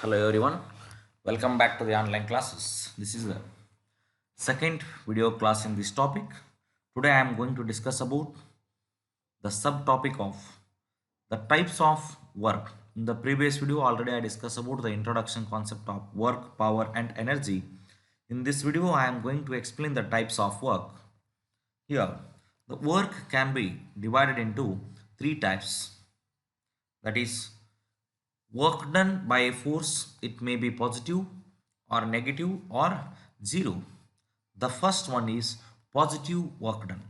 Hello everyone, welcome back to the online classes. This is the second video class in this topic. Today I am going to discuss about the subtopic of the types of work. In the previous video already I discussed about the introduction concept of work, power and energy. In this video I am going to explain the types of work. Here the work can be divided into three types, that is work done by a force, it may be positive or negative or zero. The first one is positive work done.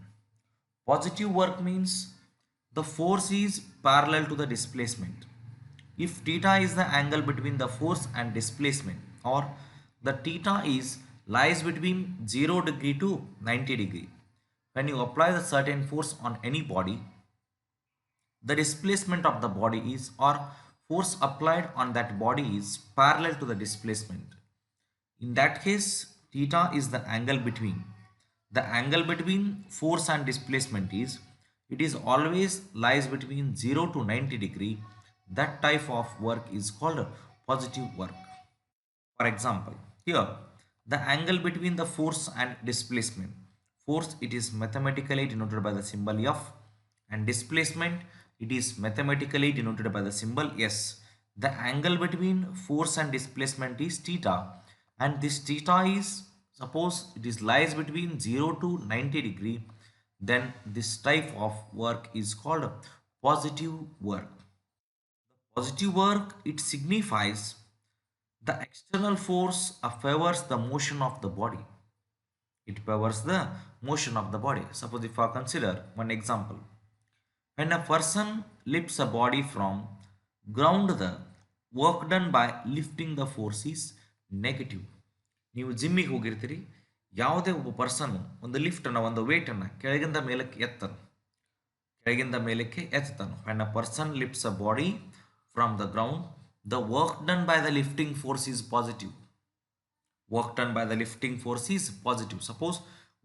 Positive work means the force is parallel to the displacement. If theta is the angle between the force and displacement, or the theta is lies between 0 degree to 90 degree. When you apply the certain force on any body, the displacement of the body is, or force applied on that body is parallel to the displacement. In that case, theta is the angle between. The angle between force and displacement is, it is always lies between 0 to 90 degree. That type of work is called positive work. For example, here the angle between the force and displacement. Force, it is mathematically denoted by the symbol F, and displacement, it is mathematically denoted by the symbol S. The angle between force and displacement is theta, and this theta is, suppose it is lies between 0 to 90 degree, then this type of work is called positive work. Positive work, it signifies the external force favors the motion of the body. It favors the motion of the body. Suppose if I consider one example. When a person lifts a body from ground, the work done by lifting the force is negative. ನೀವು ಜಿಮ್ಮಿಗೆ ಹೋಗಿರ್ತೀರಿ, ಯಾವುದೇ ಒಬ್ಬ person ಒಂದು ಲಿಫ್ಟನ್ನು, ಒಂದು ವೇಟನ್ನು ಕೆಳಗಿಂದ ಮೇಲಕ್ಕೆ ಎತ್ತನು, ಕೆಳಗಿಂದ ಮೇಲಕ್ಕೆ ಎತ್ತುತ್ತಾನೆ. When a person lifts a body from the ground, the work done by the lifting force is positive. Work done by the lifting force is positive. Suppose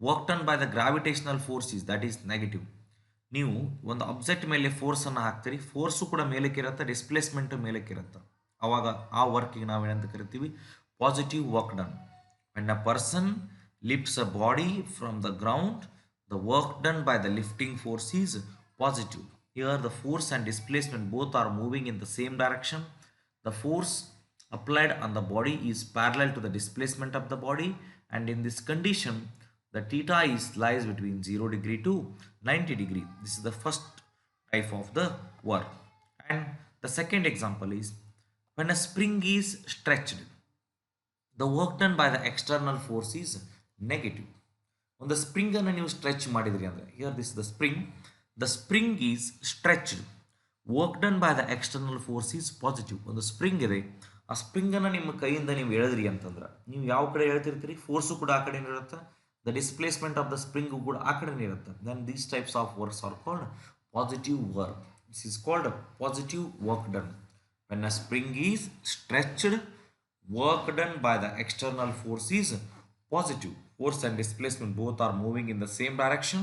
work done by the gravitational force is, that is negative. ನೀವು ಒಂದು object ಮೇಲೆ ಫೋರ್ಸನ್ನು ಹಾಕ್ತೀರಿ, force ಕೂಡ ಮೇಲಕ್ಕೆ ಇರುತ್ತೆ, displacement ಮೇಲಕ್ಕೆ ಇರುತ್ತೆ. ಆವಾಗ ಆ ವರ್ಕಿಗೆ ನಾವೇನಂತ ಕರಿತೀವಿ, positive work done. When a person lifts a body from the ground, the work done by the lifting force is positive. Here the force and displacement both are moving in the same direction. The force applied on the body is parallel to the displacement of the body, and in this condition the theta is lies between 0 degree to 90 degree. This is the first type of the work. And the second example is when a spring is stretched, the work done by the external force is negative. On the spring ಅನ್ನು ನೀವು stretch ಮಾಡಿದ್ರಿ ಅಂದರೆ, here this is the spring is stretched, work done by the external force is positive. ಒಂದು spring ಇದೆ, ಆ ಸ್ಪ್ರಿಂಗನ್ನು ನಿಮ್ಮ ಕೈಯಿಂದ ನೀವು ಎಳೆದ್ರಿ ಅಂತಂದ್ರೆ, ನೀವು ಯಾವ ಕಡೆ ಎಳ್ತಿರ್ತೀರಿ, ಫೋರ್ಸು ಕೂಡ ಆ ಕಡೆ ಇರುತ್ತೆ, the displacement of the spring ಕೂಡ ಆ ಕಡೆ ಇರುತ್ತೆ. Then these types of works are called positive work. This is called positive work done. When a spring is stretched, work done by the external force is positive. Force and displacement both are moving in the same direction,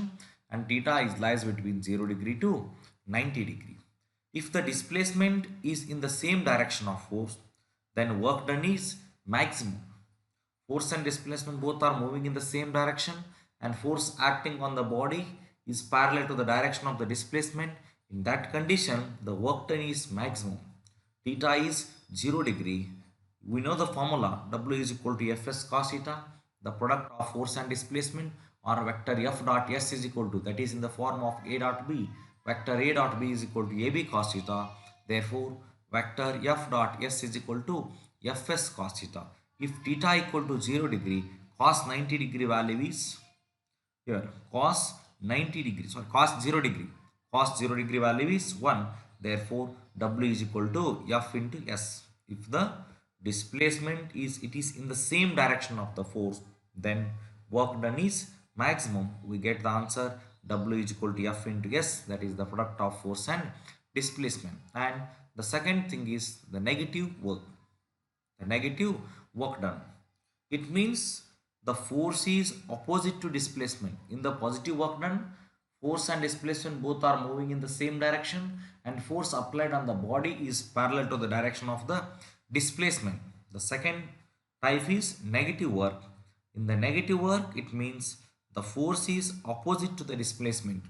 and theta is lies between 0 degree to 90 degree. If the displacement is in the same direction of force, then work done is maximum. Force and displacement both are moving in the same direction, and force acting on the body is parallel to the direction of the displacement. In that condition, the work done is maximum. Theta is 0 degree. We know the formula, W is equal to Fs cos theta, the product of force and displacement, or vector F dot S is equal to, that is in the form of A dot B, vector A dot B is equal to AB cos theta. Therefore, vector F dot S is equal to Fs cos theta. If theta equal to 0 degree, cos 90 degree value is, here cos 90 degree, sorry, cos 0 degree, cos 0 degree value is 1. Therefore, W is equal to F into S. If the displacement is, it is in the same direction of the force, then work done is maximum. We get the answer, W is equal to F into S, that is the product of force and displacement. And the second thing is the negative work. The negative work done, it means the force is opposite to displacement. In the positive work done, force and displacement both are moving in the same direction, and force applied on the body is parallel to the direction of the displacement. The second type is negative work. In the negative work, it means the force is opposite to the displacement.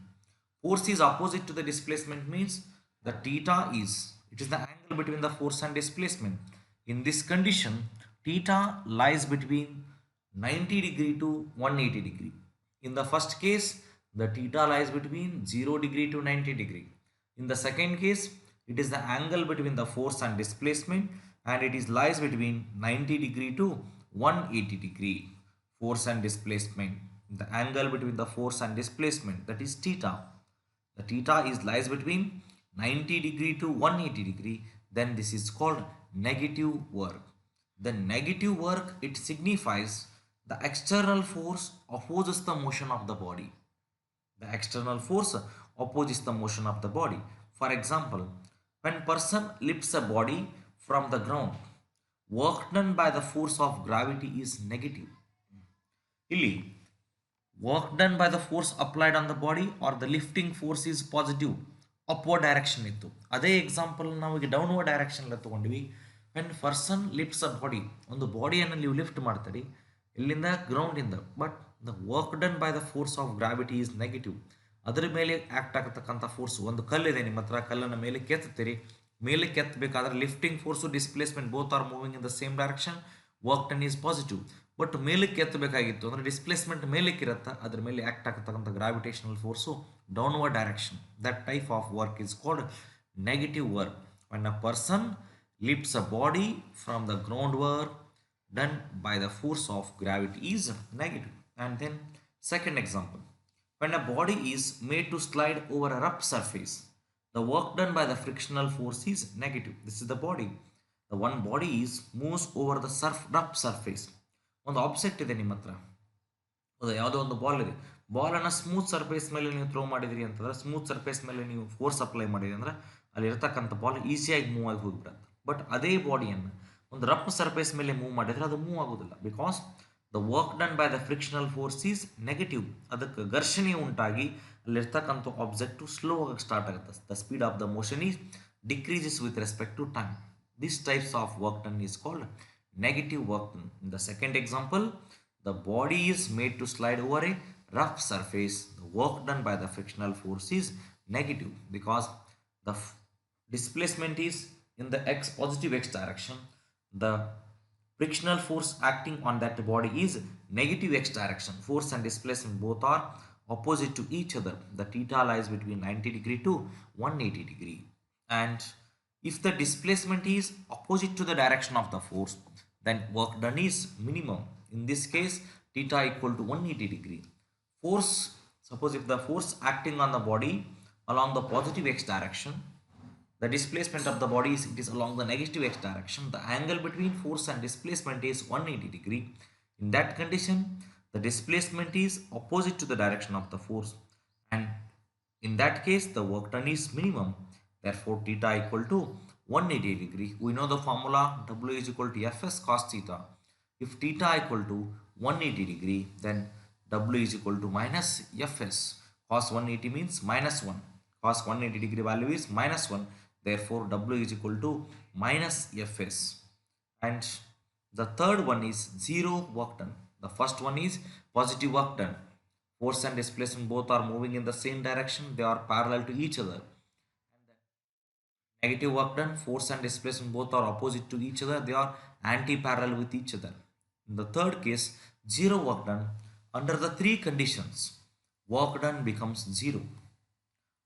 Force is opposite to the displacement means the theta is, it is the angle between the force and displacement. In this condition, theta lies between 90 degree to 180 degree. In the first case, the theta lies between 0 degree to 90 degree. In the second case, it is the angle between the force and displacement, and it is lies between 90 degree to 180 degree. Force and displacement. The angle between the force and displacement, that is theta. The theta is lies between 90 degree to 180 degree. Then this is called negative work. The negative work, it signifies the external force opposes the motion of the body. The external force opposes the motion of the body. For example, when person lifts a body from the ground, work done by the force of gravity is negative. ಇಲ್ಲಿ work done by the force applied on the body or the lifting force is positive, upward direction ಇತ್ತು. ಅದೇ example ನಾವು ಈಗ downward direction ತಗೊಂಡ್ವಿ. When person lifts a body, ಒಂದು ಬಾಡಿಯನ್ನು ನೀವು lift ಮಾಡ್ತೀರಿ ಇಲ್ಲಿಂದ ಗ್ರೌಂಡಿಂದ, but the work done by the force of gravity is negative. ಅದರ ಮೇಲೆ ಆ್ಯಕ್ಟ್ ಆಗತಕ್ಕಂಥ ಫೋರ್ಸ್, ಒಂದು ಕಲ್ಲಿದೆ ನಿಮ್ಮ ಹತ್ರ, ಕಲ್ಲನ್ನು ಮೇಲೆ ಕೆತ್ತೀರಿ, ಮೇಲೆ ಕೆತ್ತಬೇಕಾದ್ರೆ lifting force displacement both are moving in the same direction, work done is positive. But ಮೇಲಕ್ಕೆ ಎತ್ತಬೇಕಾಗಿತ್ತು ಅಂದರೆ ಡಿಸ್ಪ್ಲೇಸ್ಮೆಂಟ್ ಮೇಲಕ್ಕೆ ಇರುತ್ತೆ, ಅದ್ರ ಮೇಲೆ ಆ್ಯಕ್ಟ್ ಆಗತಕ್ಕಂಥ gravitational force downward direction. That type of work is called negative work. When a person lifts a body from the groundwork done by the force of gravity is negative. And then second example, when a body is made to slide over a rough surface, the work done by the frictional force is negative. This is the body. The one body is moves over the rough surface. ಒಂದು object ಇದೆ ನಿಮ್ಮ ಹತ್ರ, ಹೌದಾ, ಯಾವುದೋ ಒಂದು ball ಇದೆ, ಬಾಲನ್ನು smooth surface ಮೇಲೆ ನೀವು ಥ್ರೋ ಮಾಡಿದಿರಿ ಅಂತಂದ್ರೆ, ಸ್ಮೂತ್ ಸರ್ಫೇಸ್ ಮೇಲೆ ನೀವು ಫೋರ್ಸ್ ಅಪ್ಲೈ ಮಾಡಿದ್ರಿ ಅಂದ್ರೆ ಅಲ್ಲಿ ಇರ್ತಕ್ಕಂಥ ಬಾಲ್ ಈಸಿಯಾಗಿ ಮೂವ್ ಆಗಿ ಹೋಗ್ಬಿಡುತ್ತೆ. ಬಟ್ ಅದೇ ಬಾಡಿಯನ್ನು ಒಂದು ರಫ್ ಸರ್ಫೇಸ್ ಮೇಲೆ ಮೂವ್ ಮಾಡಿದರೆ ಅದು ಮೂವ್ ಆಗೋದಿಲ್ಲ, because the work done by the frictional force is negative. ಅದಕ್ಕೆ ಘರ್ಷಣೆ ಉಂಟಾಗಿ ಅಲ್ಲಿರ್ತಕ್ಕಂಥ ಆಬ್ಜೆಕ್ಟು ಸ್ಲೋ ಆಗಿ ಸ್ಟಾರ್ಟ್ ಆಗುತ್ತೆ. The speed of the motion is decreases with respect to time. This types of work done is called negative work done. In the second example, the body is made to slide over a rough surface. The work done by the frictional force is negative because the displacement is in the positive x direction. The frictional force acting on that body is negative x direction. Force and displacement both are opposite to each other. The theta lies between 90 degree to 180 degree. And if the displacement is opposite to the direction of the force, then work done is minimum. In this case, theta equal to 180 degree. Force, suppose if the force acting on the body along the positive x direction, the displacement of the body is, it is along the negative x direction, the angle between force and displacement is 180 degree. In that condition, the displacement is opposite to the direction of the force, and in that case the work done is minimum. Therefore, theta equal to 180 degree. We know the formula, W is equal to Fs cos theta. If theta equal to 180 degree, then W is equal to minus Fs. Cos 180 means minus 1. Cos 180 degree value is minus 1. Therefore, W is equal to minus Fs. And the third one is zero work done. The first one is positive work done. Force and displacement both are moving in the same direction. They are parallel to each other. Negative work done, force and displacement both are opposite to each other. They are anti-parallel with each other. In the third case, zero work done. Under the three conditions, work done becomes zero.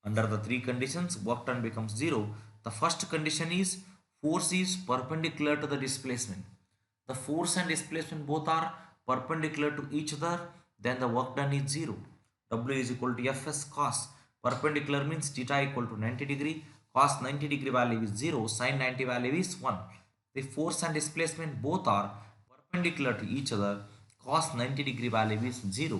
Under the three conditions, work done becomes zero. The first condition is force is perpendicular to the displacement. The force and displacement both are perpendicular to each other. Then the work done is zero. W is equal to Fs cos. Perpendicular means theta equal to 90 degree. Cos 90 degree value is 0, sin 90 value is 1. The force and displacement both are perpendicular to each other. Cos 90 degree value is 0.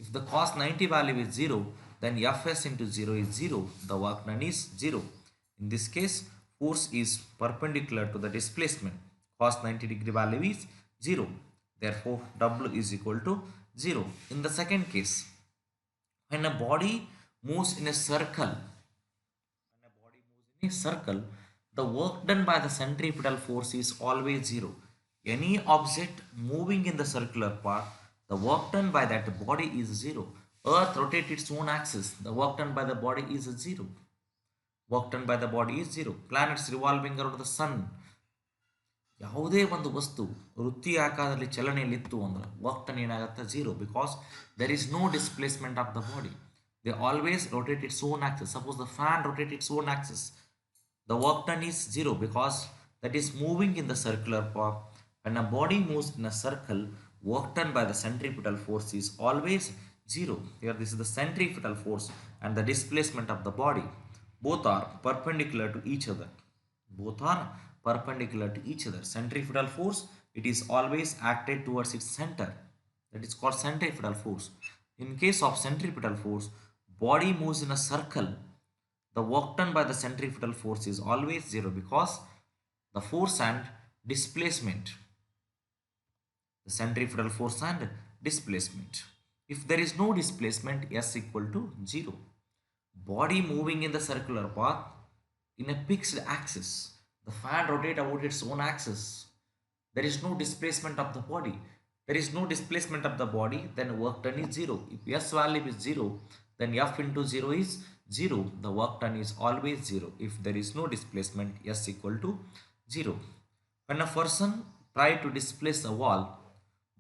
If the cos 90 value is 0, then Fs into 0 is 0. The work done is 0. In this case, force is perpendicular to the displacement. Cos 90 degree value is 0. Therefore, W is equal to 0. In the second case, when a body moves in a circle, the work done by the centripetal force is always zero. Any object moving in the circular path, the work done by that body is zero. Earth rotates its own axis, the work done by the body is zero. Work done by the body is zero. Planets revolving around the sun. ಯಾವುದೇ ಒಂದು ವಸ್ತು ವೃತ್ತಿ ಆಕಾರದಲ್ಲಿ ಚಲನೆಯಲ್ಲಿತ್ತು ಅಂದ್ರೆ work done ಏನಾಗುತ್ತೆ zero because there is no displacement of the body they always rotate its own axis suppose the fan rotate its own axis the work done is zero because that is moving in the circular path. When a body moves in a circle, work done by the centripetal force is always zero. Here this is the centripetal force and the displacement of the body. Both are perpendicular to each other. Both are perpendicular to each other. Centripetal force, it is always acted towards its center. That is called centripetal force. In case of centripetal force, body moves in a circle, the work done by the centripetal force is always zero because the force and displacement, the centripetal force and displacement, if there is no displacement, s equal to 0. Body moving in the circular path in a fixed axis, the fan rotate about its own axis, there is no displacement of the body, there is no displacement of the body, then work done is 0. If s value is 0, then f into 0 is 0. The work done is always 0 if there is no displacement, s equal to 0. When a person try to displace a wall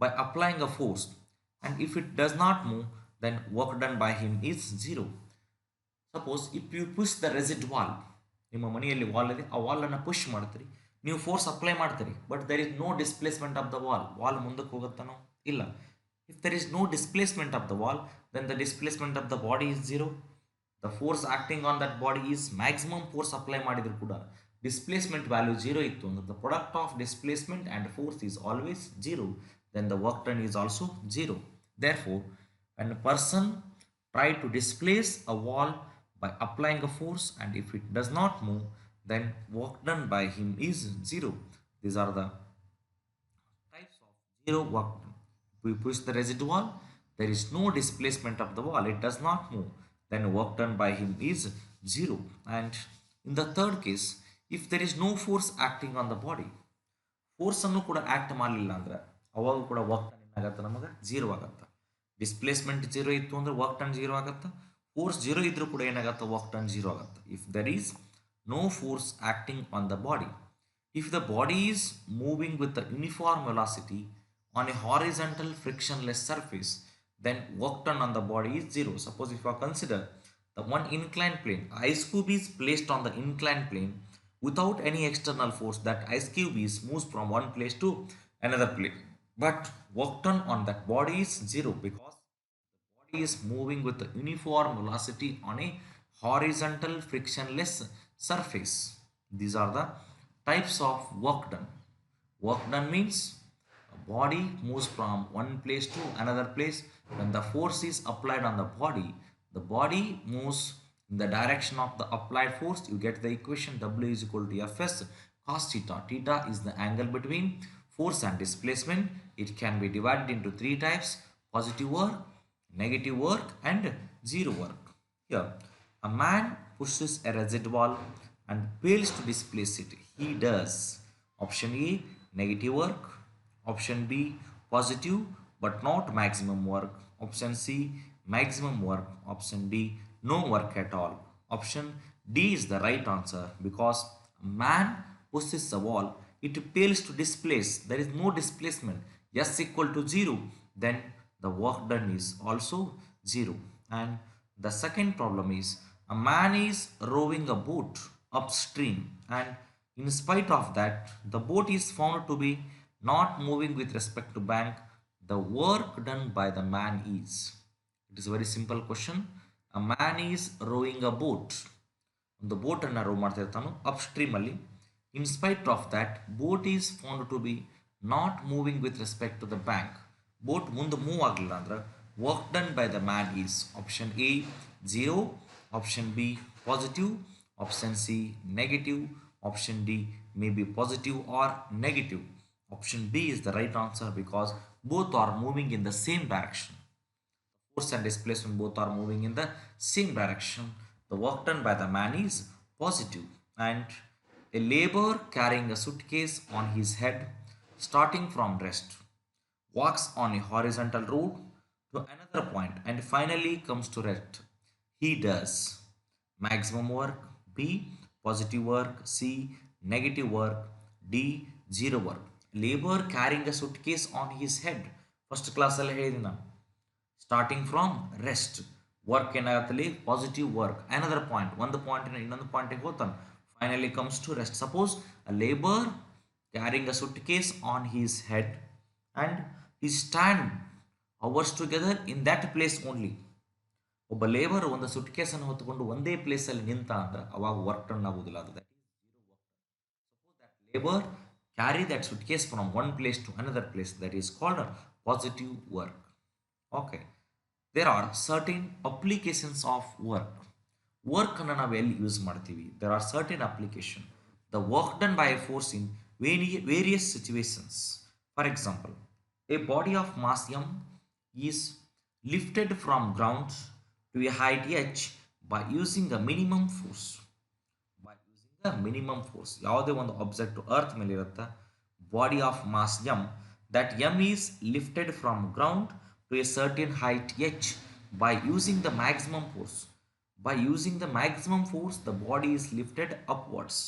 by applying a force and if it does not move, then work done by him is 0. Suppose if you push the rigid wall, ನಿಮ್ಮ ಮನೆಯಲ್ಲಿ wall ಇದೆ, ಆ ವಾಲನ್ನು push ಮಾಡ್ತೀರಿ, ನೀವು force apply ಮಾಡ್ತೀರಿ, but there is no displacement of the wall ಮುಂದಕ್ಕೆ ಹೋಗುತ್ತಾನೋ ಇಲ್ಲ. If there is no displacement of the wall, then the displacement of the body is 0. The force acting on that body is maximum force apply ಮಾಡಿದ್ರು ಕೂಡ displacement value 0 ಇತ್ತು ಅಂದ್ರೆ the product of displacement and force is always 0, then the work done is also 0. Therefore, when a person try to displace a wall by applying a force and if it does not move, then work done by him is 0. These are the types of zero work done. If we push the rigid wall, there is no displacement of the wall, it does not move, then work done by him is 0. And in the third case, if there is no force acting on the body, force ಅನ್ನು ಕೂಡ act ಮಾಡಲಿಲ್ಲ ಅಂದ್ರೆ ಅವಾಗ ಕೂಡ work done ಏನಾಗುತ್ತೆ ನಮಗೆ 0 ಆಗುತ್ತೆ. Displacement 0 ಇತ್ತು ಅಂದ್ರೆ ವರ್ಕ್ ಡನ್ 0 ಆಗುತ್ತೆ, ಫೋರ್ಸ್ 0 ಇದ್ರೂ ಕೂಡ ಏನಾಗುತ್ತೆ ವರ್ಕ್ ಡನ್ 0 ಆಗುತ್ತೆ. If there is no force acting on the body, if the body is moving with the uniform velocity on a horizontal frictionless surface, then work done on the body is 0. Suppose if you consider the one inclined plane, ice cube is placed on the inclined plane without any external force, that ice cube is moves from one place to another place, but work done on that body is 0 because the body is moving with the uniform velocity on a horizontal frictionless surface. These are the types of work done. Work done means body moves from one place to another place. When the force is applied on the body moves in the direction of the applied force. You get the equation W is equal to Fs cos theta. Theta is the angle between force and displacement. It can be divided into three types: positive work, negative work and zero work. Here, a man pushes a rigid wall and fails to displace it. He does option A, negative work; option B, positive but not maximum work; option C, maximum work; option D, no work at all. Option D is the right answer because man pushes the wall, it fails to displace, there is no displacement, s equal to 0, then the work done is also 0. And the second problem is a man is rowing a boat upstream and in spite of that the boat is found to be not moving with respect to bank. The work done by the man is, it is a very simple question. A man is rowing a boat, ಒಂದು ಬೋಟನ್ನು rho ಮಾಡ್ತಾ ಇರ್ತಾನು upstream ಅಲ್ಲಿ. In spite of that boat is found to be not moving with respect to the bank. Boat ಮುಂದೆ move ಆಗಲಿಲ್ಲ ಅಂದ್ರೆ work done by the man is option A 0, option B positive, option C negative, option D may be positive or negative. Option B is the right answer because both are moving in the same direction. Force and displacement both are moving in the same direction. The work done by the man is positive. And A laborer carrying a suitcase on his head, starting from rest, walks on a horizontal road to another point and finally comes to rest. He does maximum work, B positive work, C negative work, D zero work. Labor carrying a suitcase on his head. First class ಅಲ್ಲಿ ಹೇಳಿದೆ ನಾನು starting from rest work ಏನಾಗತ್ತಲ್ಲಿ positive work another point ಒಂದು point ಇನ್ನೊಂದು ಪಾಯಿಂಟಿಗೆ ಹೋಗ್ತಾನೆ finally comes to rest suppose a labour carrying a suitcase on his head and ಈ stand hours together in that place only. ಒಬ್ಬ labour ಒಂದು ಸುಟ್ ಕೇಸನ್ನು ಹೊತ್ತುಕೊಂಡು ಒಂದೇ ಪ್ಲೇಸಲ್ಲಿ ನಿಂತ ಅಂದ್ರೆ ಅವಾಗ ವರ್ಕ್ ಟರ್ನ್ ಆಗೋದಿಲ್ಲ. ಅದು that is zero work. Suppose that labour carry that suitcase from one place to another place, that is called positive work. Okay, there are certain applications of work. Work ಅನ್ನು ನಾವು ಎಲ್ಲಿ use ಮಾಡ್ತೀವಿ? There are certain application. The work done by a force in various situations. For example, a body of mass m is lifted from ground to a height h by using a minimum force. By using the minimum force. ಯಾವುದೇ ಒಂದು object earth ಮೇಲೆ ಇರುತ್ತೆ, body of mass m, that m is lifted from ground to a certain height h by using the maximum force. By using the maximum force, the body is lifted upwards.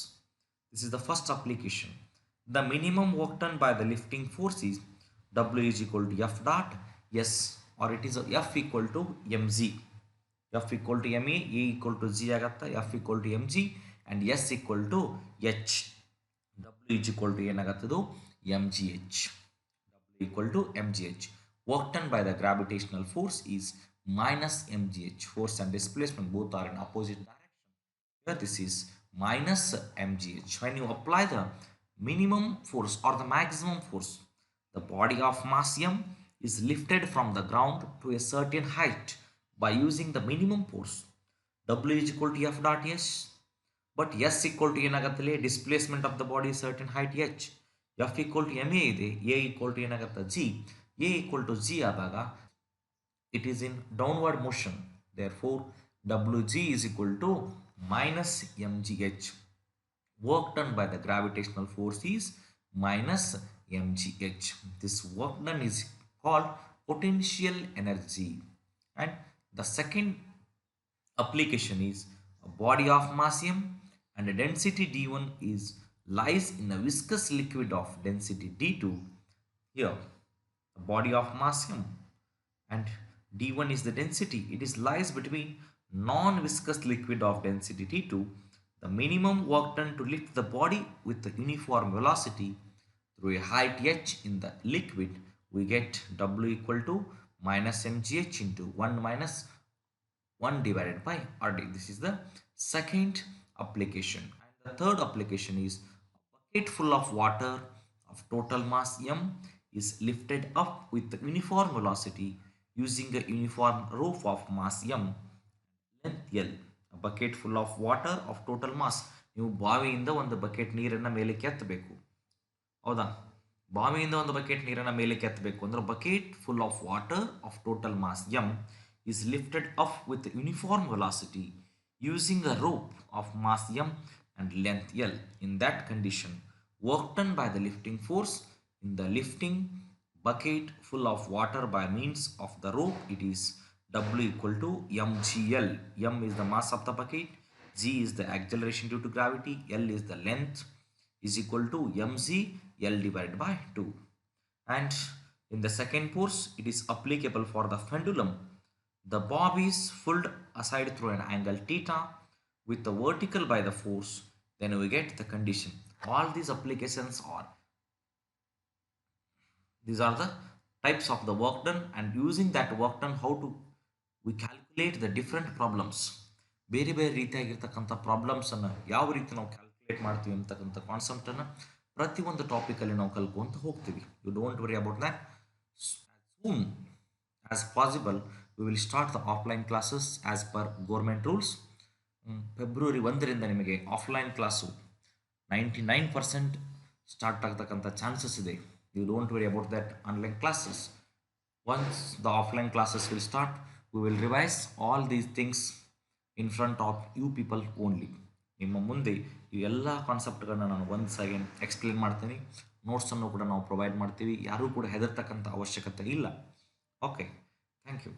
This is the first application. The minimum work done by the lifting force is W is equal to F dot S, or it is F equal to mg. F equal to ma, A equal to g agatta, F equal to mg and S equal to h. W is equal to ಏನಾಗತ್ತದು mgh. W equal to mgh. Work done by the gravitational force is minus mgh. Force and displacement both are in opposite direction. Here this is minus mgh. When you apply the minimum force or the maximum force, the body of mass m is lifted from the ground to a certain height by using the minimum force. W is equal to F dot S, but S equal to ಏನಾಗತ್ತಲ್ಲಿ displacement of the body certain height h. F equal to ma ಇದೆ, A equal to ಏನಾಗತ್ತ g. A equal to g ಆದಾಗ it is in downward motion. Therefore, Wg is equal to minus mgh. Work done by the gravitational force is minus mgh. This work done is called potential energy. And the second application is a body of mass m and a density d1 is lies in a viscous liquid of density d2. Here the body of mass m and d1 is the density. It is lies between non-viscous liquid of density d2. The minimum work done to lift the body with the uniform velocity through a height h in the liquid, we get W equal to minus mgh into 1 minus 1 divided by RD. This is the second application. And the third application is a bucket full of water of total mass m is lifted up with the uniform velocity using a uniform roof of mass m, length L. A bucket full of water of total mass. ನೀವು ಬಾವಿಯಿಂದ ಒಂದು bucket ನೀರನ್ನು ಮೇಲೆ ಕೆತ್ತಬೇಕು, ಹೌದಾ? ಬಾವಿಯಿಂದ ಒಂದು bucket ನೀರನ್ನು ಮೇಲೆ ಕೆತ್ತಬೇಕು ಅಂದ್ರೆ bucket full of water of total mass m is lifted up with uniform velocity using a rope of mass m and length L. In that condition, work done by the lifting force in the lifting bucket full of water by means of the rope, it is W equal to mgl. M is the mass of the bucket, g is the acceleration due to gravity, L is the length, is equal to mg L divided by 2. And in the second force, it is applicable for the pendulum. The bob is pulled aside through an angle theta with the vertical by the force, then we get the condition. All these applications are, these are the types of the work done, and using that work done, how to we calculate the different problems. ಬೇರೆ ಬೇರೆ ರೀತಿಯಾಗಿರ್ತಕ್ಕಂಥ ಪ್ರಾಬ್ಲಮ್ಸನ್ನು ಯಾವ ರೀತಿ ನಾವು calculate ಮಾಡ್ತೀವಿ ಅಂತಕ್ಕಂಥ ಕಾನ್ಸೆಪ್ಟನ್ನು ಪ್ರತಿಯೊಂದು ಟಾಪಿಕಲ್ಲಿ ನಾವು ಕಲ್ಕೊಂತ ಹೋಗ್ತೀವಿ. You don't worry about that. Soon as possible we will start the offline classes as per government rules. February 1ರಿಂದ ನಿಮಗೆ ಆಫ್ಲೈನ್ ಕ್ಲಾಸು 99% ಸ್ಟಾರ್ಟ್ ಆಗ್ತಕ್ಕಂಥ ಚಾನ್ಸಸ್ ಇದೆ. You don't worry about that online classes. Once the offline classes will start, we will revise all these things in front of you people only. ನಿಮ್ಮ ಮುಂದೆ ಈ ಎಲ್ಲ ಕಾನ್ಸೆಪ್ಟ್ಗಳನ್ನ ನಾನು ಒಂದು ಸೆಕೆಂಡ್ ಎಕ್ಸ್ಪ್ಲೇನ್ ಮಾಡ್ತೀನಿ. ನೋಟ್ಸನ್ನು ಕೂಡ ನಾವು ಪ್ರೊವೈಡ್ ಮಾಡ್ತೀವಿ. ಯಾರೂ ಕೂಡ ಹೆದರ್ತಕ್ಕಂಥ ಅವಶ್ಯಕತೆ ಇಲ್ಲ. Okay, thank you.